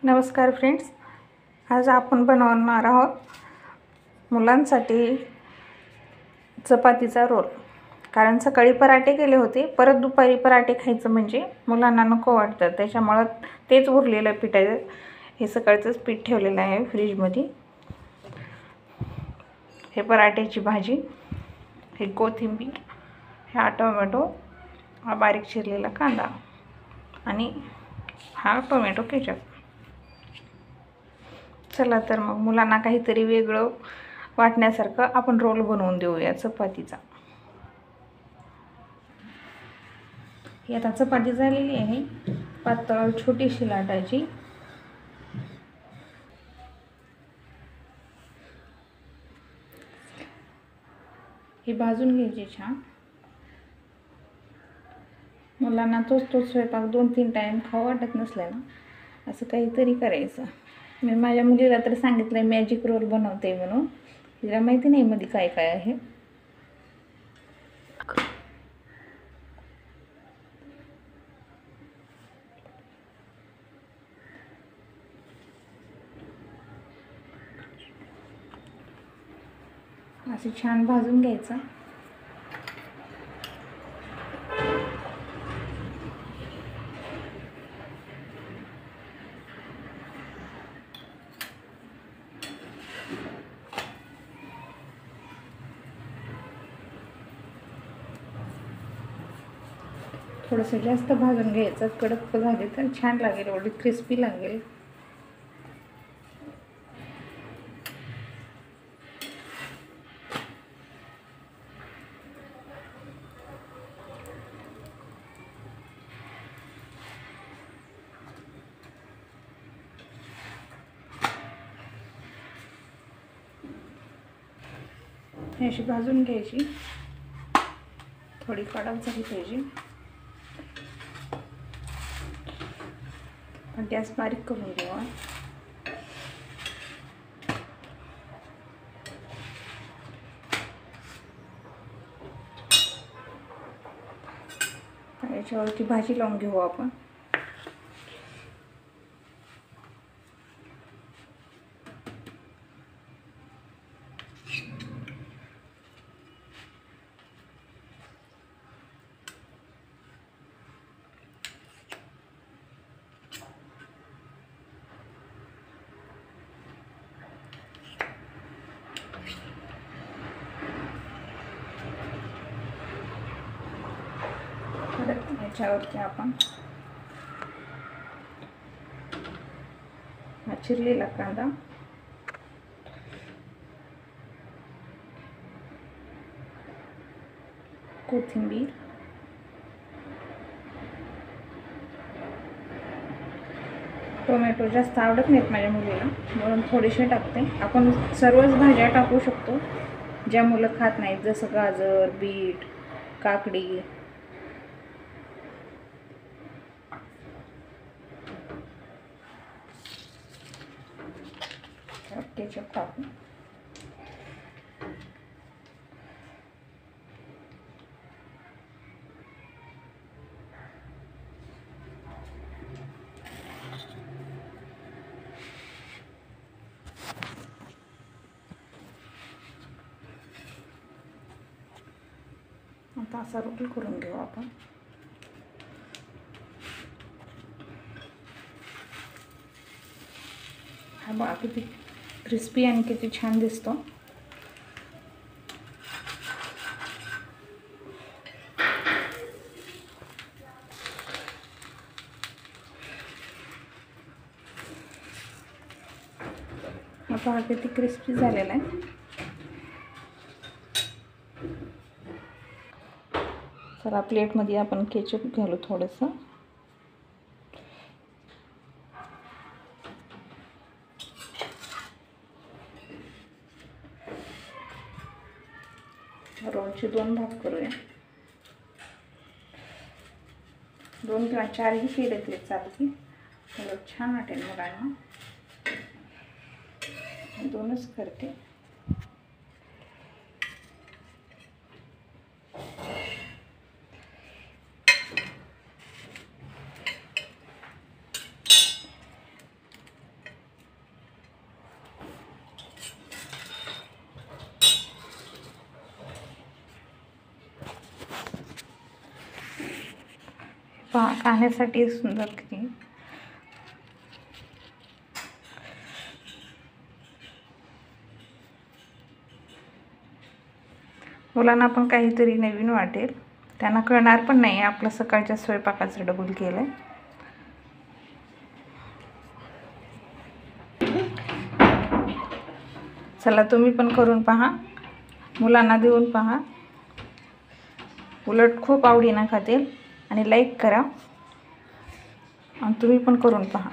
नमस्कार फ्रेंड्स, आज आपण बनवणार आहोत मुलांसाठी चपातीचा रोल। कारण सकाळी पराठे केले होते, परत दुपारी पराठे खायचं म्हणजे मुलांना नको वाटतं, त्याच्यामुळे तेच उरलेलं पीठ आहे। हे सकाळचंच पीठ ठेवलेलं आहे फ्रीजमध्ये। हे पराठ्याची भाजी, हे कोथिंबीर, हा टोमॅटो, हा बारीक चिरलेला कांदा आणि हा टोमॅटो केचप। चला तर मग मुलांना काहीतरी वेगळं वाटण्यासारखं आपण रोल बनवून देऊया चपातीचा। ही आता चपाती झालेली आहे, पातळ छोटीशी लाटायची। ही भाजून घ्यायची छान। मुलांना तोच स्वयंपाक 2-3 टाइम खाऊ वाटत नसलं ना, असं काहीतरी करायचं। मी माझ्या मुलीला तर सांगितलंय मॅजिक रोल बनवते म्हणून, तिला माहिती नाही मध्ये काय काय आहे। असे छान भाजून घ्यायचं। थोडंसं जास्त भाजून घ्यायचं, कडक झाले तर छान लागेल, एवढी क्रिस्पी लागेल। हे अशी भाजून घ्यायची, थोडी कडक झाली पाहिजे। गॅस बारीक करून घ्यावा। याच्यावरती भाजी लावून घेऊ आपण। याच्यावरती आपण हा चिरलेला कांदा, कोथिंबीर, टोमॅटो जास्त आवडत नाहीत माझ्या मुलीला म्हणून थोडेसे टाकते। आपण सर्वच भाज्या टाकू शकतो ज्या मुलं खात नाहीत, जसं गाजर, बीट, काकडी। केचप टाकू। आता असा रोल करून घेऊ आपण। हा बघा किती क्रिस्पी आणि किती छान दिसतो। आता हा किती क्रिस्पी झालेला आहे। चला प्लेटमध्ये आपण केचप घालू थोडंसं। रोलचे 2 भाग करूया, 2 किंवा 4 ही केले तरी चालतील, छान वाटेल मुलांना। 2च करते। खाण्यासाठी सुंदर किती. मुलांना पण काहीतरी नवीन वाटेल, त्यांना कळणार पण नाही आपलं सकाळच्या स्वयंपाकाचं डबल केलंय. चला तुम्ही पण करून पहा, मुलांना देऊन पहा, उलट खूप आवडीनं खातील. आणि लाईक करा आणि तुम्ही पण करून पहा.